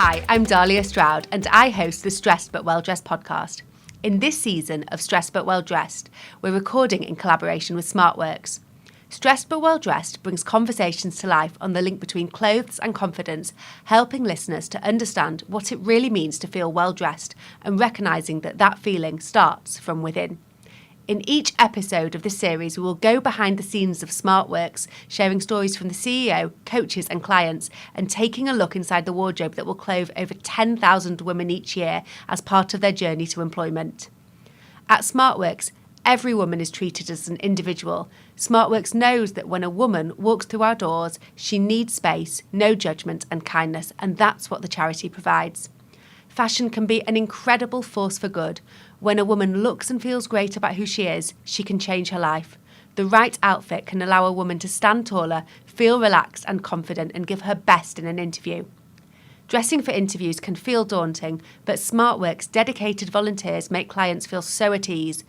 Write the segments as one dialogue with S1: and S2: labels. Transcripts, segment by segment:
S1: Hi, I'm Dahlia Stroud and I host the Stressed But Well Dressed podcast. In this season of Stressed But Well Dressed, we're recording in collaboration with SmartWorks. Stressed But Well Dressed brings conversations to life on the link between clothes and confidence, helping listeners to understand what it really means to feel well dressed and recognising that that feeling starts from within. In each episode of this series, we will go behind the scenes of SmartWorks, sharing stories from the CEO, coaches and clients, and taking a look inside the wardrobe that will clothe over 10,000 women each year as part of their journey to employment. At SmartWorks, every woman is treated as an individual. SmartWorks knows that when a woman walks through our doors, she needs space, no judgment and kindness, and that's what the charity provides. Fashion can be an incredible force for good. When a woman looks and feels great about who she is, she can change her life. The right outfit can allow a woman to stand taller, feel relaxed and confident, and give her best in an interview. Dressing for interviews can feel daunting, but SmartWorks' dedicated volunteers make clients feel so at ease.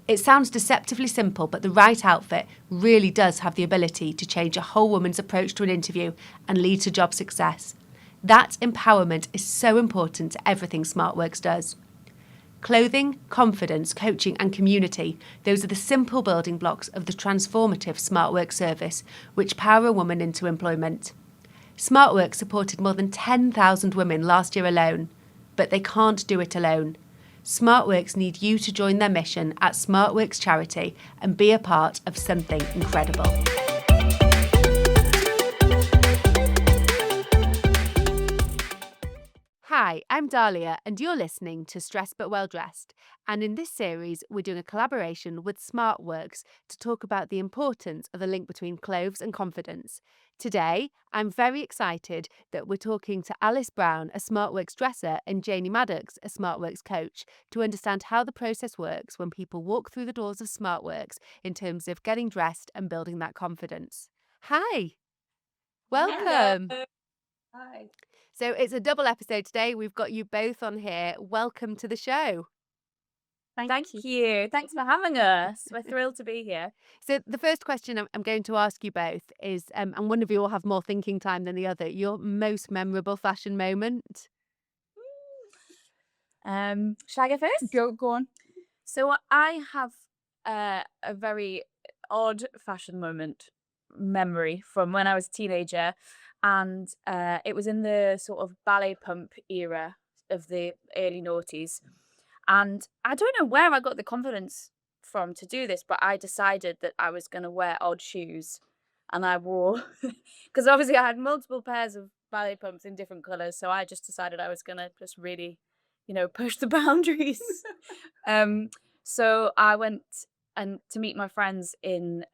S1: It sounds deceptively simple, but the right outfit really does have the ability to change a whole woman's approach to an interview and lead to job success. That empowerment is so important to everything SmartWorks does. Clothing, confidence, coaching and community, those are the simple building blocks of the transformative SmartWorks service, which power a woman into employment. SmartWorks supported more than 10,000 women last year alone, but they can't do it alone. SmartWorks need you to join their mission at SmartWorks Charity and be a part of something incredible. Hi, I'm Dahlia and you're listening to Stressed But Well Dressed, and in this series we're doing a collaboration with SmartWorks to talk about the importance of the link between clothes and confidence. Today, I'm very excited that we're talking to Alice Brown, a SmartWorks dresser, and Janie Maddox, a SmartWorks coach, to understand how the process works when people walk through the doors of SmartWorks in terms of getting dressed and building that confidence. Hi, welcome.
S2: Hello. Hi.
S1: So it's a double episode today. We've got you both on here. Welcome to the show.
S2: Thank you. Thanks for having us. We're thrilled to be here.
S1: So the first question I'm going to ask you both is, and one of you will have more thinking time than the other, your most memorable fashion moment?
S2: Shall I go first?
S3: Go on.
S2: So I have a very odd fashion moment memory from when I was a teenager, and it was in the sort of ballet pump era of the early noughties. And I don't know where I got the confidence from to do this, but I decided that I was going to wear odd shoes. And I wore, because obviously I had multiple pairs of ballet pumps in different colours. So I just decided I was going to just really, push the boundaries. So I went to meet my friends in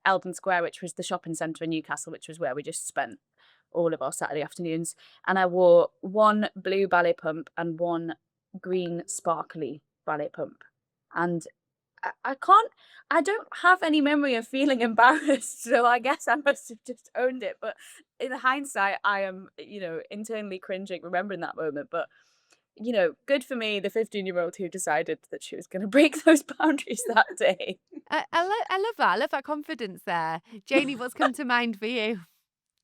S2: Eldon Square, which was the shopping centre in Newcastle, which was where we just spent all of our Saturday afternoons. And I wore one blue ballet pump and one green sparkly ballet pump, and I don't have any memory of feeling embarrassed, so I guess I must have just owned it. But in hindsight, I am internally cringing remembering that moment. But good for me, the 15-year-old who decided that she was going to break those boundaries that day.
S1: I love that. I love that confidence there. Janie, what's come to mind for you?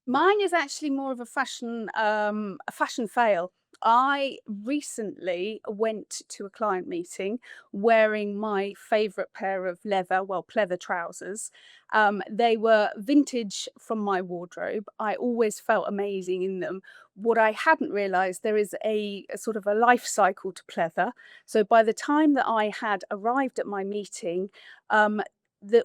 S3: Mine is actually more of a fashion fail. I recently went to a client meeting wearing my favourite pair of pleather trousers. They were vintage from my wardrobe. I always felt amazing in them. What I hadn't realised, there is a sort of a life cycle to pleather. So by the time that I had arrived at my meeting,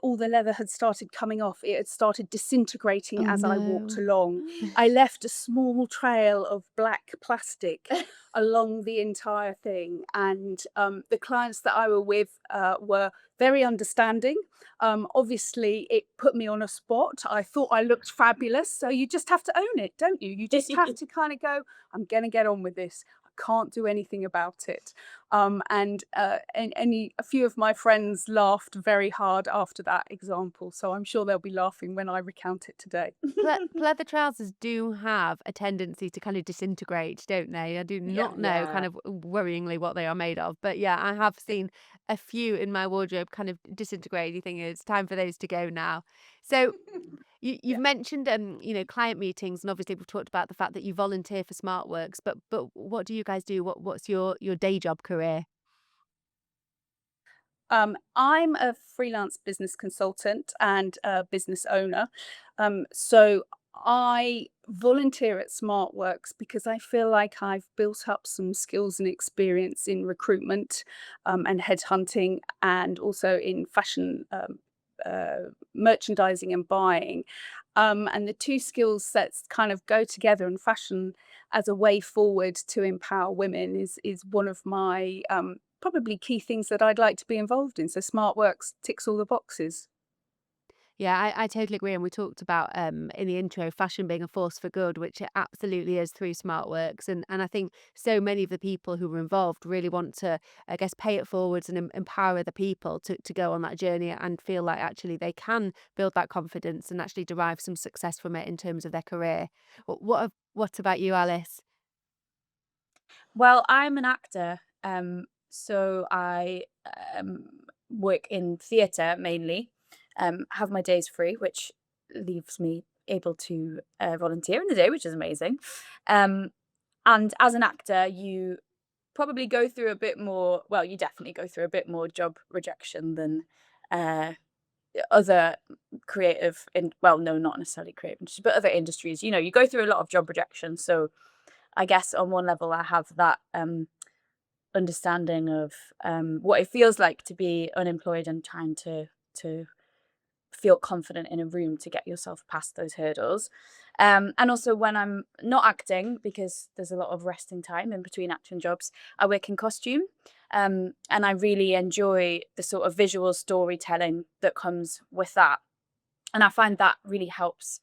S3: all the leather had started coming off. It had started disintegrating as I walked along. I left a small trail of black plastic along the entire thing. And the clients that I were with were very understanding. Obviously, it put me on a spot. I thought I looked fabulous. So you just have to own it, don't you? You just have to kind of go, I'm going to get on with this. Can't do anything about it. And a few of my friends laughed very hard after that example, so I'm sure they'll be laughing when I recount it today.
S1: Pleather trousers do have a tendency to kind of disintegrate, don't they? I do
S3: Yeah.
S1: not know kind
S2: Yeah.
S1: of worryingly what they are made of. But yeah, I have seen a few in my wardrobe kind of disintegrate. You think it's time for those to go now. So you've
S3: Yeah.
S1: mentioned client meetings, and obviously we've talked about the fact that you volunteer for SmartWorks, but what do you guys do? What's your day job career?
S3: I'm a freelance business consultant and a business owner. So I volunteer at SmartWorks because I feel like I've built up some skills and experience in recruitment and headhunting, and also in fashion merchandising and buying. And the two skill sets kind of go together, and fashion as a way forward to empower women is one of my probably key things that I'd like to be involved in. So SmartWorks ticks all the boxes.
S1: Yeah, I totally agree. And we talked about in the intro, fashion being a force for good, which it absolutely is through SmartWorks. And I think so many of the people who were involved really want to, I guess, pay it forwards and empower the people to go on that journey and feel like actually they can build that confidence and actually derive some success from it in terms of their career. What about you, Alice?
S2: Well, I'm an actor, so I um, work in theatre mainly. Have my days free, which leaves me able to volunteer in the day, which is amazing. Um, and as an actor, you probably go through a bit more. Well, you definitely go through a bit more job rejection than uh, other creative. Well, no, not necessarily creative industries, but other industries. You know, you go through a lot of job rejection. So I guess on one level, I have that. Understanding of what it feels like to be unemployed and trying to feel confident in a room to get yourself past those hurdles. And also when I'm not acting, because there's a lot of resting time in between acting jobs, I work in costume. And I really enjoy the sort of visual storytelling that comes with that. And I find that really helps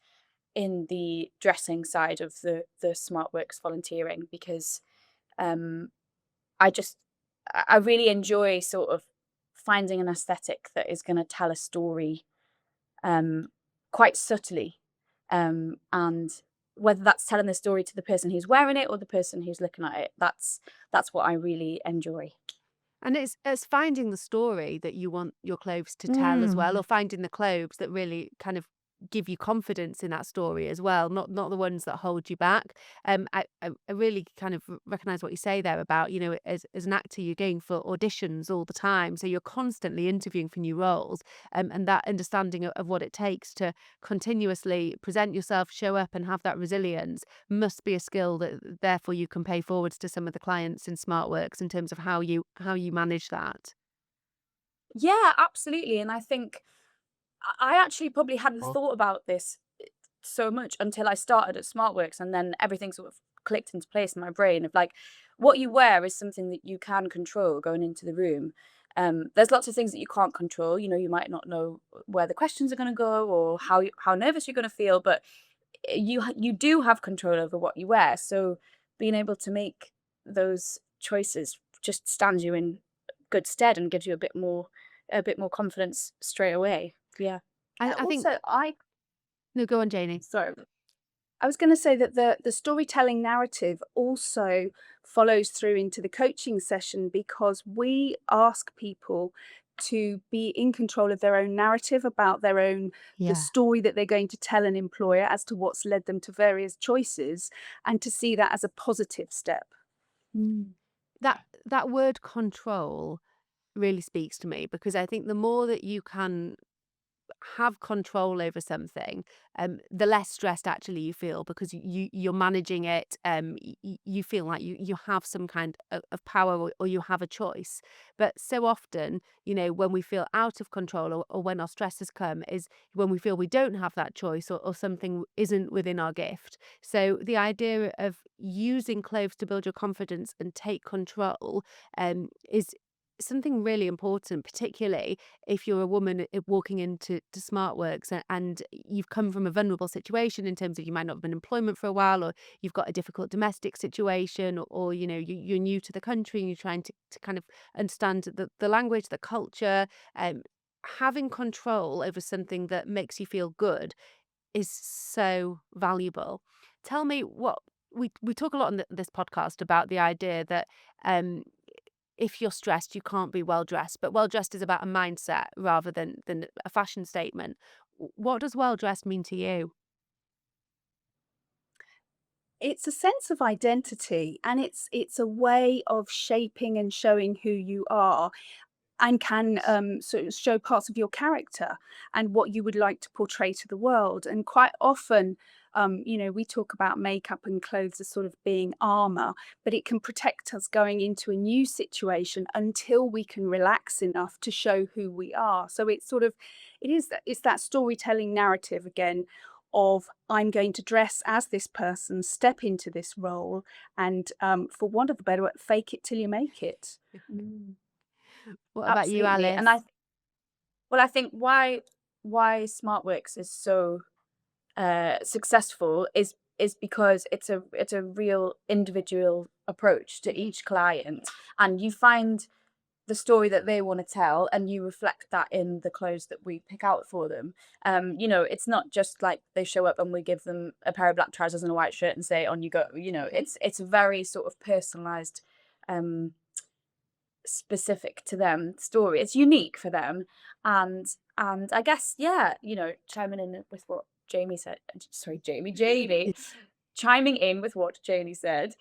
S2: in the dressing side of the SmartWorks volunteering, because um, I just I really enjoy sort of finding an aesthetic that is going to tell a story um, quite subtly, and whether that's telling the story to the person who's wearing it or the person who's looking at it, that's what I really enjoy.
S1: And it's finding the story that you want your clothes to tell as well, or
S2: Mm.
S1: finding the clothes that really kind of give you confidence in that story as well, not the ones that hold you back. I really kind of recognize what you say there about, as an actor, you're going for auditions all the time, so you're constantly interviewing for new roles, and that understanding of what it takes to continuously present yourself, show up, and have that resilience must be a skill that therefore you can pay forwards to some of the clients in SmartWorks in terms of how you manage that.
S2: Yeah, absolutely. And I think I actually probably hadn't thought about this so much until I started at SmartWorks, and then everything sort of clicked into place in my brain of like, what you wear is something that you can control going into the room. There's lots of things that you can't control. You know, you might not know where the questions are going to go or how nervous you're going to feel, but you do have control over what you wear. So being able to make those choices just stands you in good stead and gives you a bit more confidence straight away. Yeah.
S1: I think
S3: Also, I
S1: no, go on, Janie.
S3: sorry, I was going to say that the storytelling narrative also follows through into the coaching session, because we ask people to be in control of their own narrative about the
S1: Yeah.
S3: story that they're going to tell an employer as to what's led them to various choices, and to see that as a positive step.
S2: Mm.
S1: That word control really speaks to me because I think the more that you can have control over something, the less stressed actually you feel because you're managing it. You feel like you have some kind of power, or you have a choice. But so often, when we feel out of control, or when our stress has come, is when we feel we don't have that choice, or something isn't within our gift. So the idea of using clothes to build your confidence and take control is something really important, particularly if you're a woman walking into SmartWorks and you've come from a vulnerable situation in terms of you might not have been in employment for a while, or you've got a difficult domestic situation, or you're new to the country and you're trying to kind of understand the language, the culture. Having control over something that makes you feel good is so valuable. Tell me what we talk a lot on this podcast about the idea that um, if you're stressed, you can't be well dressed. But well dressed is about a mindset rather than a fashion statement. What does well dressed mean to you?
S3: It's a sense of identity, and it's a way of shaping and showing who you are, and can sort of show parts of your character and what you would like to portray to the world. And quite often, we talk about makeup and clothes as sort of being armor, but it can protect us going into a new situation until we can relax enough to show who we are. So it's sort of, it's that storytelling narrative again of, I'm going to dress as this person, step into this role, and for want of a better word, fake it till you make it.
S2: Mm.
S1: What about you,
S2: Absolutely. And
S1: Alice?
S2: I think why SmartWorks is so successful is because it's a real individual approach to each client, and you find the story that they want to tell, and you reflect that in the clothes that we pick out for them. It's not just like they show up and we give them a pair of black trousers and a white shirt and say, on you go. It's a very sort of personalized, um specific to them story. It's unique for them. And I guess, yeah, chiming in with what Jamie said, sorry, Janie, chiming in with what Janie said,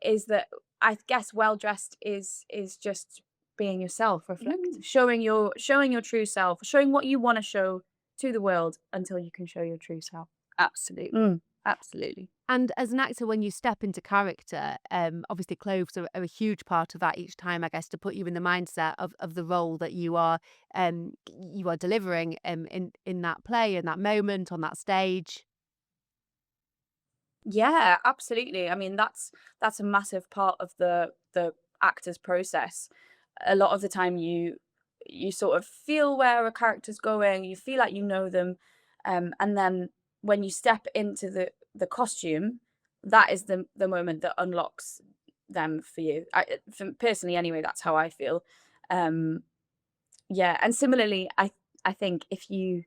S2: is that I guess well dressed is just being yourself,
S3: Mm.
S2: showing your true self, showing what you want to show to the world until you can show your true self.
S3: Absolutely.
S2: Mm.
S3: Absolutely.
S1: And as an actor, when you step into character, obviously clothes are a huge part of that each time, I guess, to put you in the mindset of the role that you are delivering in that play, in that moment, on that stage.
S2: Yeah, absolutely. I mean, that's a massive part of the actor's process. A lot of the time you sort of feel where a character's going, you feel like you know them, and then when you step into the costume, that is the moment that unlocks them for you. Personally, anyway, that's how I feel. Um, yeah, and similarly, I think if you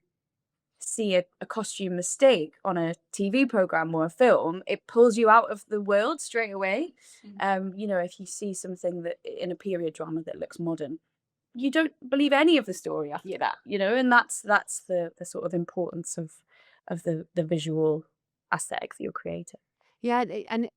S2: see a costume mistake on a TV program or a film, it pulls you out of the world straight away. If you see something that in a period drama that looks modern, you don't believe any of the story after that, and that's the sort of importance of the visual aesthetic that you're creating.
S1: Yeah, and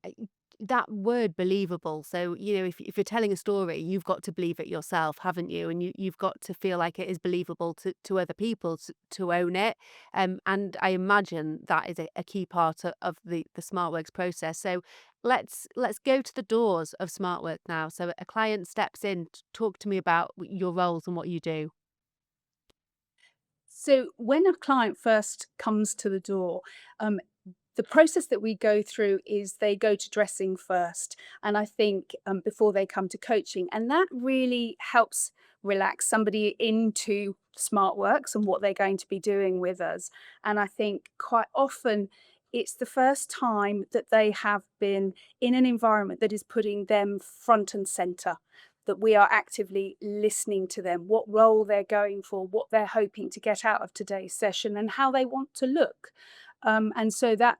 S1: that word believable. So, if you're telling a story, you've got to believe it yourself, haven't you? And you've got to feel like it is believable to other people to own it. And I imagine that is a key part of the SmartWorks process. So let's go to the doors of SmartWorks now. So a client steps in. Talk to me about your roles and what you do.
S3: So when a client first comes to the door, um, the process that we go through is they go to dressing first, and I think before they come to coaching, and that really helps relax somebody into SmartWorks and what they're going to be doing with us. And I think quite often it's the first time that they have been in an environment that is putting them front and center, that we are actively listening to them, what role they're going for, what they're hoping to get out of today's session, and how they want to look. And so that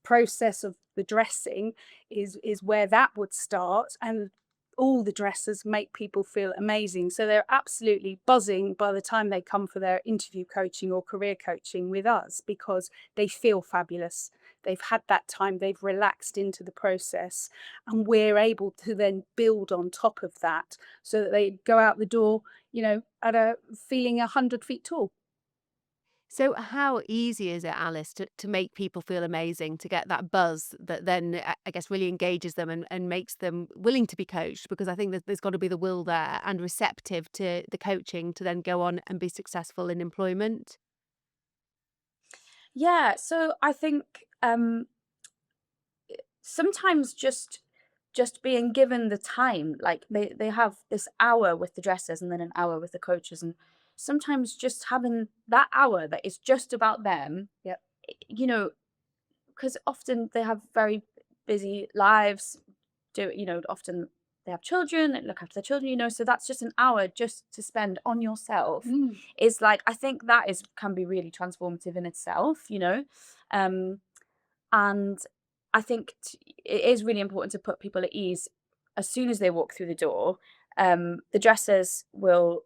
S3: process of the dressing is where that would start, and all the dresses make people feel amazing. So they're absolutely buzzing by the time they come for their interview coaching or career coaching with us, because they feel fabulous. They've had that time, they've relaxed into the process, and we're able to then build on top of that so that they go out the door, at a feeling 100 feet tall.
S1: So how easy is it, Alice, to make people feel amazing, to get that buzz that then I guess really engages them and makes them willing to be coached? Because I think that there's got to be the will there and receptive to the coaching to then go on and be successful in employment.
S2: Yeah, so I think sometimes just just being given the time, like they have this hour with the dressers and then an hour with the coaches, and sometimes just having that hour that is just about them,
S3: Yep.
S2: you know, because often they have very busy lives, often they have children and look after their children, so that's just an hour just to spend on yourself.
S3: Mm.
S2: Is like, I think that is can be really transformative in itself, um and I think it is really important to put people at ease as soon as they walk through the door. The dressers will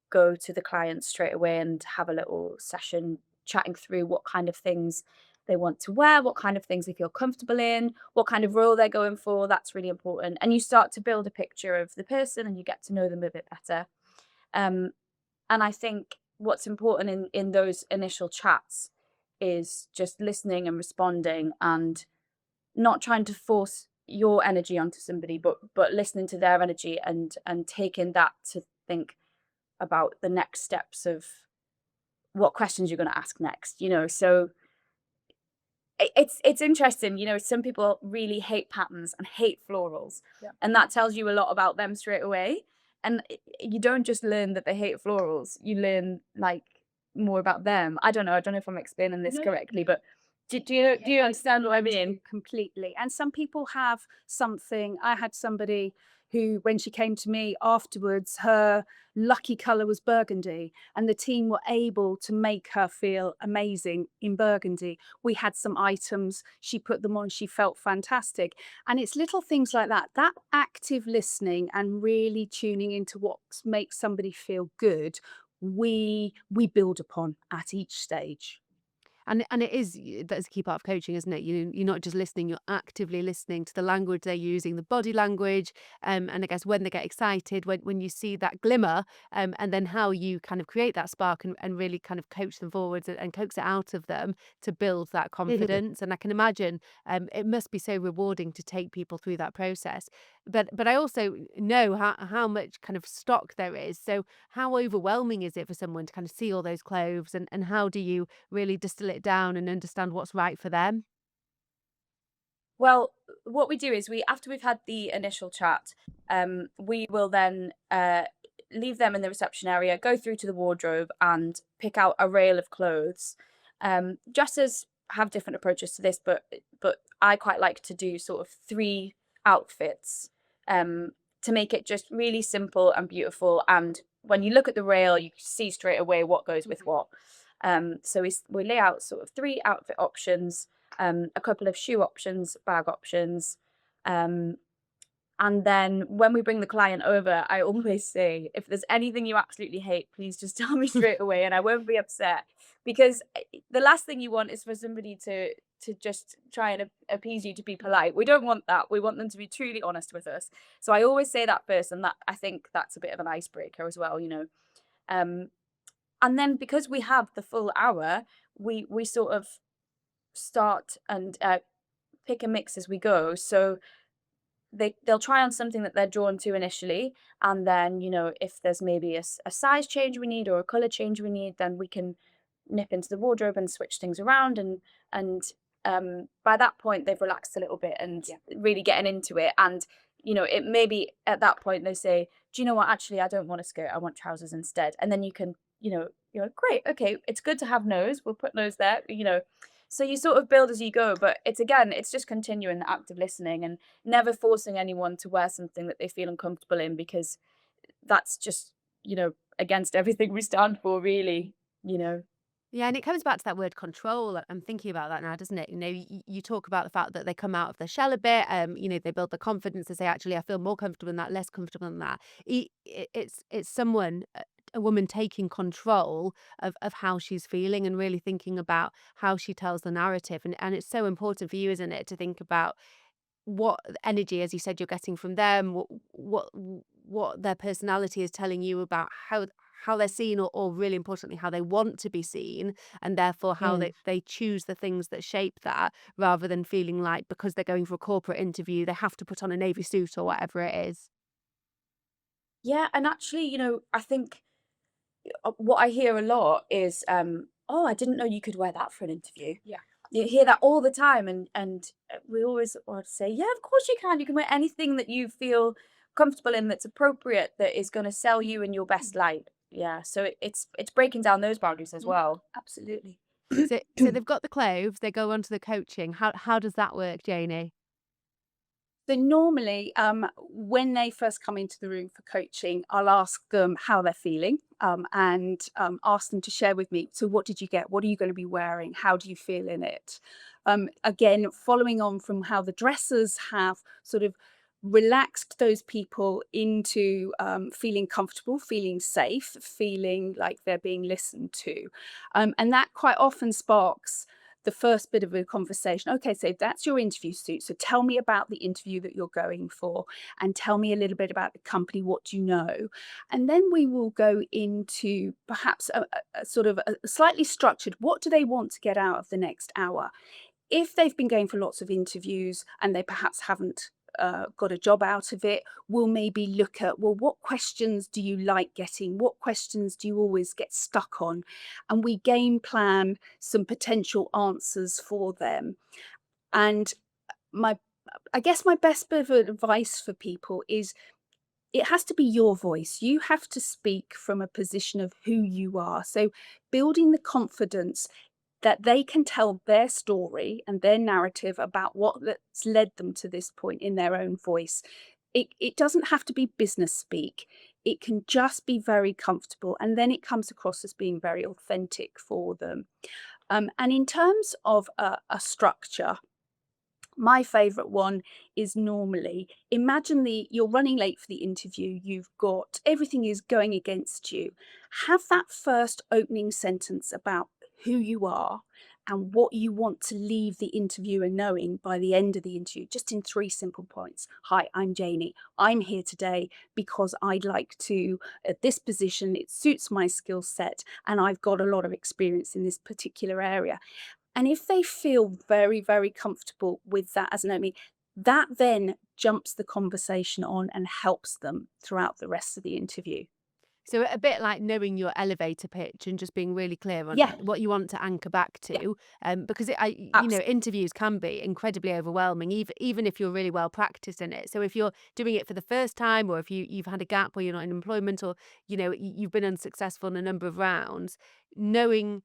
S2: go to the client straight away and have a little session chatting through what kind of things they want to wear, what kind of things they feel comfortable in, what kind of role they're going for. That's really important. And you start to build a picture of the person and you get to know them a bit better. Um, and I think what's important in those initial chats is just listening and responding, and not trying to force your energy onto somebody, but listening to their energy and taking that to think about the next steps of what questions you're going to ask next. So it's interesting. Some people really hate patterns and hate florals,
S3: Yeah.
S2: and that tells you a lot about them straight away. And you don't just learn that they hate florals, you learn like more about them. I don't know if I'm explaining this
S3: No,
S2: correctly, but do you understand what I mean?
S3: Completely. And some people have something. I had somebody who, when she came to me afterwards, her lucky color was burgundy, and the team were able to make her feel amazing in burgundy. We had some items, she put them on, she felt fantastic. And it's little things like that active listening and really tuning into what makes somebody feel good, we build upon at each stage.
S1: And it is that's a key part of coaching, isn't it? You're not just listening, you're actively listening to the language they're using, the body language, and I guess when they get excited, when you see that glimmer, and then how you kind of create that spark and really kind of coach them forwards and coax it out of them to build that confidence. And I can imagine it must be so rewarding to take people through that process. But I also know how much kind of stock there is. So how overwhelming is it for someone to kind of see all those clothes, and how do you really distill it down and understand what's right for them?
S2: Well, what we do is after we've had the initial chat, we will then leave them in the reception area, go through to the wardrobe, and pick out a rail of clothes. Dressers have different approaches to this, but I quite like to do sort of 3 outfits, to make it just really simple and beautiful. And when you look at the rail, you see straight away what goes with what. So we lay out sort of 3 outfit options, a couple of shoe options, bag options. Um, and then when we bring the client over, I always say, if there's anything you absolutely hate, please just tell me straight away and I won't be upset. Because the last thing you want is for somebody to just try and appease you to be polite. We don't want that. We want them to be truly honest with us. So I always say that first, and that I think that's a bit of an icebreaker as well. Um, and then because we have the full hour, we sort of start and pick a mix as we go. So they'll try on something that they're drawn to initially, and then if there's maybe a size change we need or a color change we need, then we can nip into the wardrobe and switch things around, and by that point they've relaxed a little bit and really getting into it. And it may be at that point they say, do you know what, actually I don't want a skirt, I want trousers instead. And then you can great, okay, it's good to have nose, we'll put nose there. So you sort of build as you go, but it's just continuing the active listening and never forcing anyone to wear something that they feel uncomfortable in, because that's just, against everything we stand for, really, you know.
S1: Yeah, and it comes back to that word control. I'm thinking about that now, doesn't it? You talk about the fact that they come out of their shell a bit. They build the confidence to say, actually, I feel more comfortable in that, less comfortable in that. It's someone, a woman taking control of how she's feeling and really thinking about how she tells the narrative. And it's so important for you, isn't it, to think about what energy, as you said, you're getting from them, what their personality is telling you about how they're seen, or really importantly how they want to be seen, and therefore how they choose the things that shape that, rather than feeling like because they're going for a corporate interview they have to put on a navy suit or whatever it is.
S2: Yeah, and actually, I think what I hear a lot is, oh, I didn't know you could wear that for an interview.
S3: Yeah.
S2: you hear that all the time, and we always want to say, yeah, of course you can. You can wear anything that you feel comfortable in, that's appropriate, that is going to sell you in your best light. Yeah, so it's breaking down those boundaries as
S3: Yeah,
S2: well.
S3: absolutely.
S1: So they've got the clothes, they go on to the coaching. How does that work, Janie?
S3: So normally, when they first come into the room for coaching, I'll ask them how they're feeling, and ask them to share with me. So, what did you get? What are you going to be wearing? How do you feel in it? Again, following on from how the dressers have sort of relaxed those people into feeling comfortable, feeling safe, feeling like they're being listened to, and that quite often sparks the first bit of a conversation. Okay, so that's your interview suit. So tell me about the interview that you're going for, and tell me a little bit about the company. What do you know? And then we will go into perhaps a sort of a slightly structured, what do they want to get out of the next hour? If they've been going for lots of interviews and they perhaps haven't got a job out of it, we'll maybe look at, well, what questions do you like getting? What questions do you always get stuck on? And we game plan some potential answers for them. And my I guess my best bit of advice for people is, it has to be your voice. You have to speak from a position of who you are. So building the confidence that they can tell their story and their narrative about that's led them to this point in their own voice. It doesn't have to be business speak. It can just be very comfortable, and then it comes across as being very authentic for them. And in terms of a structure, my favorite one is normally, imagine you're running late for the interview, you've got everything is going against you. Have that first opening sentence about who you are and what you want to leave the interviewer knowing by the end of the interview, just in 3 simple points. Hi, I'm Janie. I'm here today because I'd like to, at this position, it suits my skill set and I've got a lot of experience in this particular area. And if they feel very, very comfortable with that as an opening, that then jumps the conversation on and helps them throughout the rest of the interview.
S1: So a bit like knowing your elevator pitch and just being really clear on
S3: Yeah,
S1: what you want to anchor back
S3: yeah,
S1: to, because
S3: absolutely.
S1: interviews can be incredibly overwhelming, even if you're really well practiced in it. So if you're doing it for the first time, or if you've had a gap where you're not in employment, or you've been unsuccessful in a number of rounds, knowing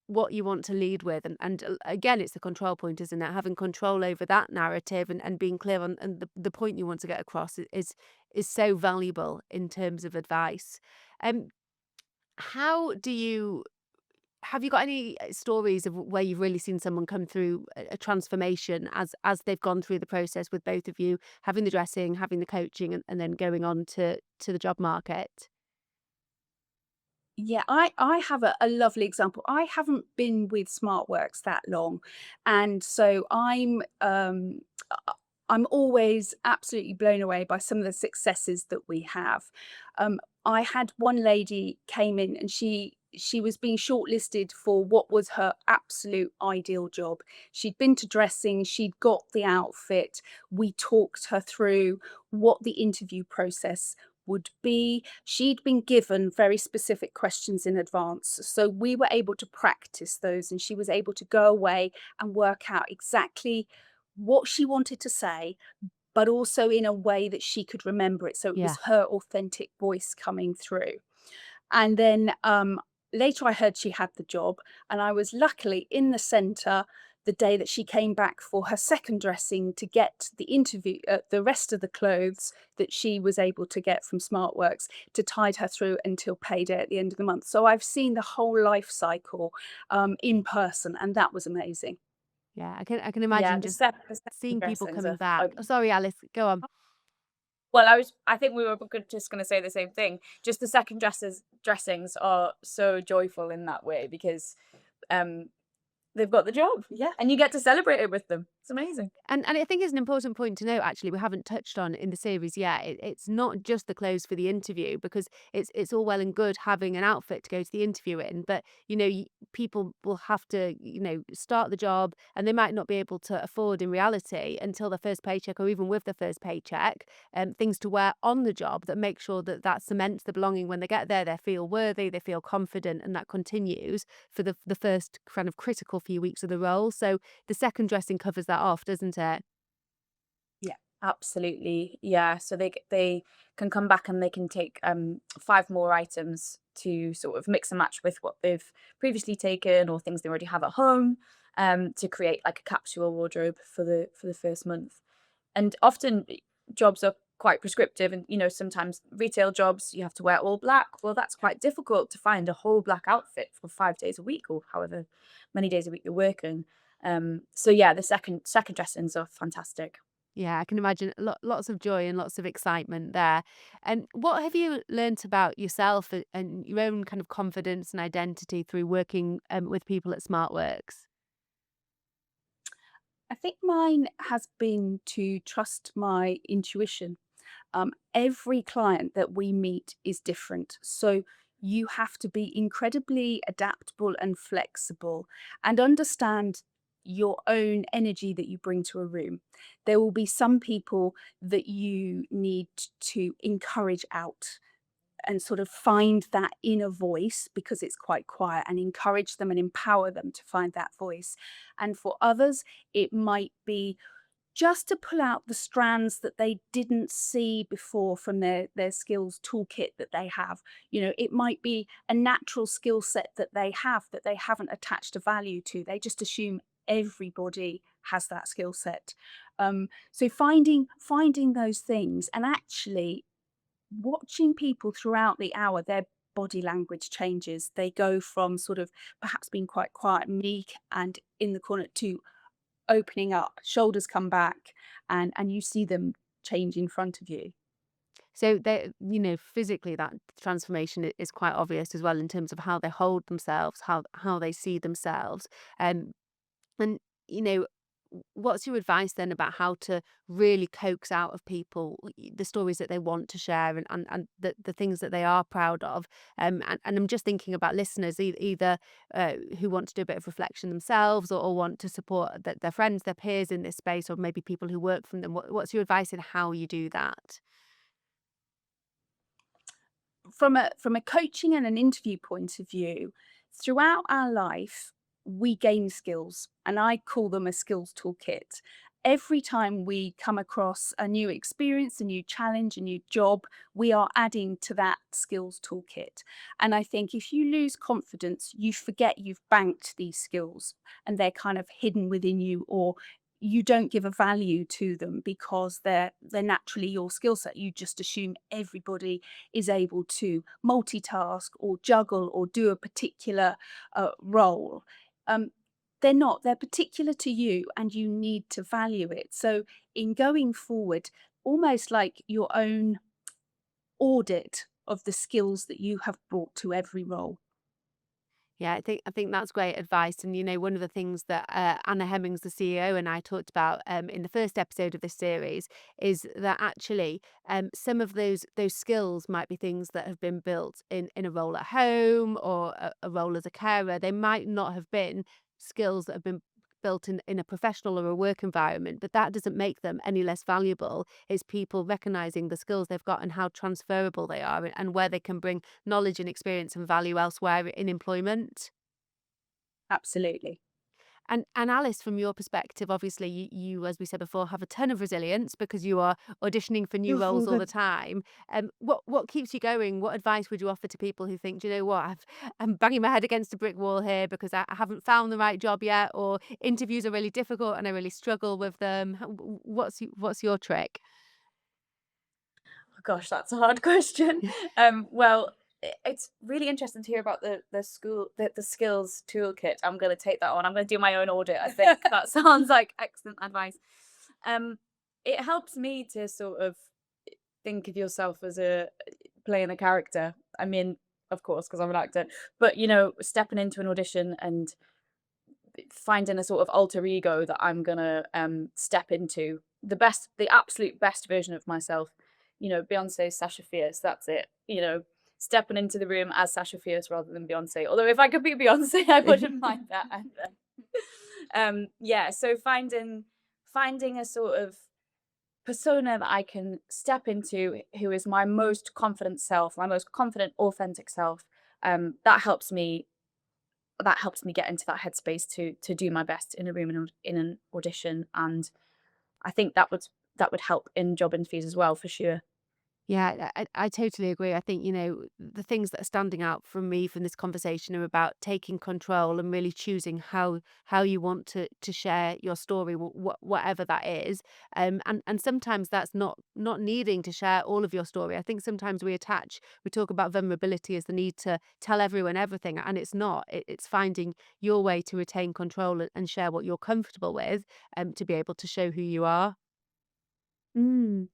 S1: what you want to lead with, and again, it's the control point, isn't it? Having control over that narrative, and being clear on and the point you want to get across is so valuable in terms of advice. Um, how do you have you got any stories of where you've really seen someone come through a transformation as they've gone through the process with both of you, having the dressing, having the coaching, and then going on to the job market?
S3: Yeah, I have a lovely example. I haven't been with SmartWorks that long, and so I'm always absolutely blown away by some of the successes that we have. I had one lady came in, and she was being shortlisted for what was her absolute ideal job. She'd been to dressing, she'd got the outfit. We talked her through what the interview process would be. She'd been given very specific questions in advance. So we were able to practice those, and she was able to go away and work out exactly what she wanted to say, but also in a way that she could remember it. So it
S1: Yeah.
S3: was her authentic voice coming through. And then later I heard she had the job, and I was luckily in the centre the day that she came back for her second dressing to get the interview, the rest of the clothes that she was able to get from SmartWorks to tide her through until payday at the end of the month. So I've seen the whole life cycle in person, and that was amazing.
S1: Yeah, I can
S2: Yeah,
S1: imagine
S2: the
S1: just
S2: second
S1: seeing people
S2: dressings
S1: coming
S2: are.
S1: back. Oh, sorry, Alice, go on.
S2: Well, I think we were just going to say the same thing. Just the second dressings are so joyful in that way, because um they've got the job,
S3: Yeah.
S2: and you get to celebrate it with them. It's amazing.
S1: And I think it's an important point to note, actually, we haven't touched on in the series yet. It's not just the clothes for the interview, because it's all well and good having an outfit to go to the interview in, but people will have to start the job, and they might not be able to afford in reality until their first paycheck, or even with their first paycheck, things to wear on the job that make sure that that cements the belonging when they get there. They feel worthy, they feel confident, and that continues for the first kind of critical few weeks of the role. So the second dressing covers that off, doesn't it?
S2: Yeah, absolutely. Yeah. So they can come back and they can take 5 more items to sort of mix and match with what they've previously taken or things they already have at home, to create like a capsule wardrobe for the first month. And often jobs are quite prescriptive, and sometimes retail jobs you have to wear all black. Well, that's quite difficult to find a whole black outfit for 5 days a week or however many days a week you're working. So yeah, the second dressings are fantastic.
S1: Yeah, I can imagine lots of joy and lots of excitement there. And what have you learnt about yourself and your own kind of confidence and identity through working with people at SmartWorks?
S3: I think mine has been to trust my intuition. Every client that we meet is different. So you have to be incredibly adaptable and flexible and understand your own energy that you bring to a room. There will be some people that you need to encourage out and sort of find that inner voice because it's quite quiet, and encourage them and empower them to find that voice. And for others, it might be just to pull out the strands that they didn't see before from their skills toolkit that they have. It might be a natural skill set that they have that they haven't attached a value to. They just assume everybody has that skill set. So finding those things, and actually watching people throughout the hour, their body language changes. They go from sort of perhaps being quite quiet, meek, and in the corner to opening up, shoulders come back, and you see them change in front of you.
S1: So they, physically that transformation is quite obvious as well in terms of how they hold themselves, how they see themselves. Um, And, you know, what's your advice then about how to really coax out of people the stories that they want to share, and the things that they are proud of? And I'm just thinking about listeners, either who want to do a bit of reflection themselves, or want to support their friends, their peers in this space, or maybe people who work from them. What's your advice in how you do that?
S3: From a coaching and an interview point of view, throughout our life, we gain skills, and I call them a skills toolkit. Every time we come across a new experience, a new challenge, a new job, we are adding to that skills toolkit. And I think if you lose confidence, you forget you've banked these skills, and they're kind of hidden within you, or you don't give a value to them because they're naturally your skill set. You just assume everybody is able to multitask or juggle or do a particular role. Um, they're not, they're particular to you, and you need to value it. So, in going forward, almost like your own audit of the skills that you have brought to every role.
S1: Yeah, I think that's great advice. And one of the things that Anna Hemmings, the CEO, and I talked about in the first episode of this series is that actually some of those skills might be things that have been built in a role at home, or a role as a carer. They might not have been skills that have been built in a professional or a work environment, but that doesn't make them any less valuable. It's people recognizing the skills they've got and how transferable they are, and where they can bring knowledge and experience and value elsewhere in employment.
S3: Absolutely.
S1: And Alice, from your perspective, obviously you, as we said before, have a ton of resilience because you are auditioning for new roles all the time. What keeps you going? What advice would you offer to people who think, do you know what, I'm banging my head against a brick wall here because I haven't found the right job yet, or interviews are really difficult and I really struggle with them? What's your trick?
S2: Oh gosh, that's a hard question. Well, it's really interesting to hear about the skills toolkit. I'm going to take that on. I'm going to do my own audit. I think that sounds like excellent advice. Um, it helps me to sort of think of yourself as a playing a character. I mean, of course, because I'm an actor, but stepping into an audition and finding a sort of alter ego that I'm gonna step into the absolute best version of myself. Beyonce's Sasha Fierce. That's it. Stepping into the room as Sasha Fierce rather than Beyonce. Although if I could be Beyonce, I wouldn't mind that either. Yeah. So finding a sort of persona that I can step into, who is my most confident self, my most confident, authentic self. That helps me get into that headspace to do my best in a room, in an audition, and I think that would help in job interviews as well, for sure.
S1: Yeah, I totally agree. I think, the things that are standing out from me from this conversation are about taking control and really choosing how you want to share your story, whatever that is. And sometimes that's not needing to share all of your story. I think sometimes we talk about vulnerability as the need to tell everyone everything, and it's not. It's finding your way to retain control and share what you're comfortable with, to be able to show who you are.
S2: Mm.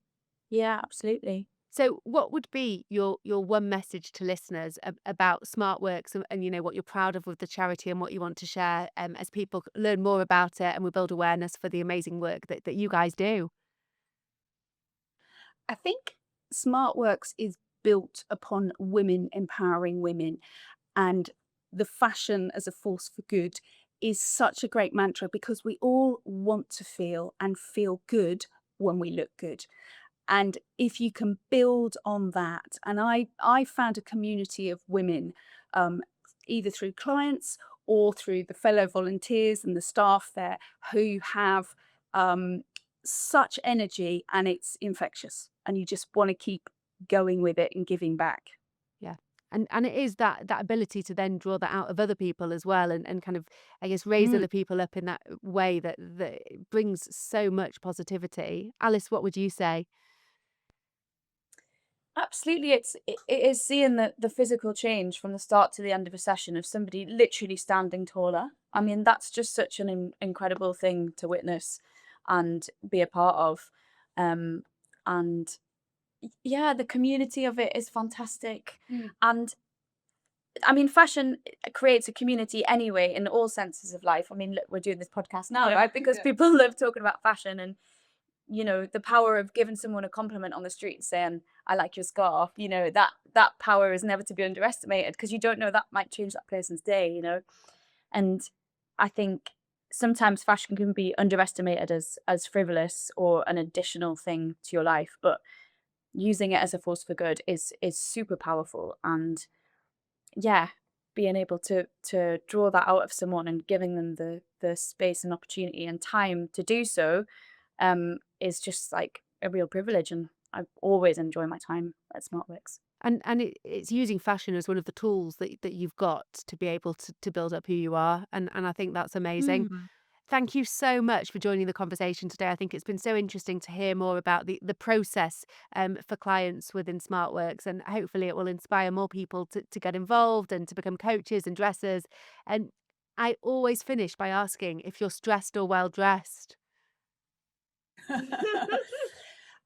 S2: Yeah, absolutely.
S1: So what would be your one message to listeners about SmartWorks, and what you're proud of with the charity and what you want to share, as people learn more about it and we build awareness for the amazing work that you guys do?
S3: I think SmartWorks is built upon women empowering women, and the fashion as a force for good is such a great mantra because we all want to feel and feel good when we look good. And if you can build on that, and I found a community of women, either through clients or through the fellow volunteers and the staff there, who have such energy, and it's infectious, and you just want to keep going with it and giving back.
S1: Yeah. And it is that ability to then draw that out of other people as well, and kind of, I guess, raise
S3: Mm.
S1: other people up in that way that brings so much positivity. Alice, what would you say?
S2: Absolutely, it is seeing the physical change from the start to the end of a session of somebody literally standing taller. I mean, that's just such an incredible thing to witness and be a part of. And yeah, the community of it is fantastic.
S3: Mm.
S2: And I mean, fashion creates a community anyway in all senses of life. I mean, look, we're doing this podcast now,
S3: Yeah,
S2: right? Because
S3: yeah.
S2: people love talking about fashion, and the power of giving someone a compliment on the street saying, I like your scarf, that power is never to be underestimated, because you don't know, that might change that person's day. And I think sometimes fashion can be underestimated as frivolous or an additional thing to your life, but using it as a force for good is super powerful. And yeah, being able to draw that out of someone and giving them the space and opportunity and time to do so, is just like a real privilege, and I always enjoy my time at SmartWorks.
S1: And it's using fashion as one of the tools that you've got to be able to build up who you are, and I think that's amazing.
S2: Mm.
S1: Thank you so much for joining the conversation today. I think it's been so interesting to hear more about the process, for clients within SmartWorks, and hopefully it will inspire more people to get involved and to become coaches and dressers. And I always finish by asking if you're stressed or well dressed.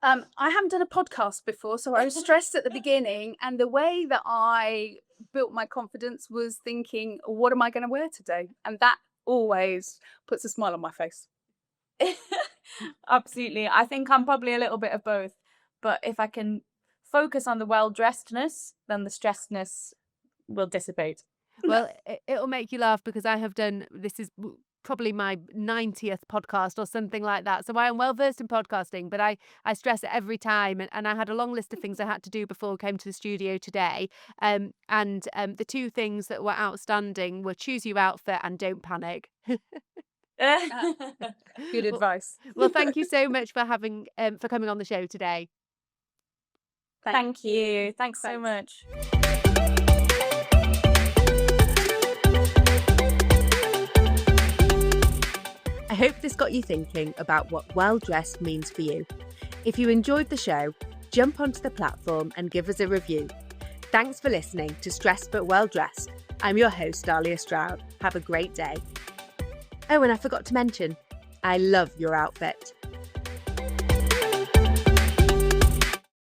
S3: I haven't done a podcast before, so I was stressed at the beginning. And the way that I built my confidence was thinking, what am I going to wear today? And that always puts a smile on my face.
S2: Absolutely. I think I'm probably a little bit of both, but if I can focus on the well-dressedness, then the stressedness will dissipate.
S1: Well, it'll make you laugh because I have done, this is probably my 90th podcast or something like that. So I am well versed in podcasting, but I stress it every time. And I had a long list of things I had to do before I came to the studio today. And the two things that were outstanding were choose your outfit and don't panic.
S3: Good advice.
S1: Well, thank you so much for coming on the show today.
S2: Thank you. Thanks so
S3: Thanks.
S2: much.
S1: I hope this got you thinking about what well-dressed means for you. If you enjoyed the show, jump onto the platform and give us a review. Thanks for listening to Stressed But Well Dressed. I'm your host, Dahlia Stroud. Have a great day. Oh, and I forgot to mention, I love your outfit.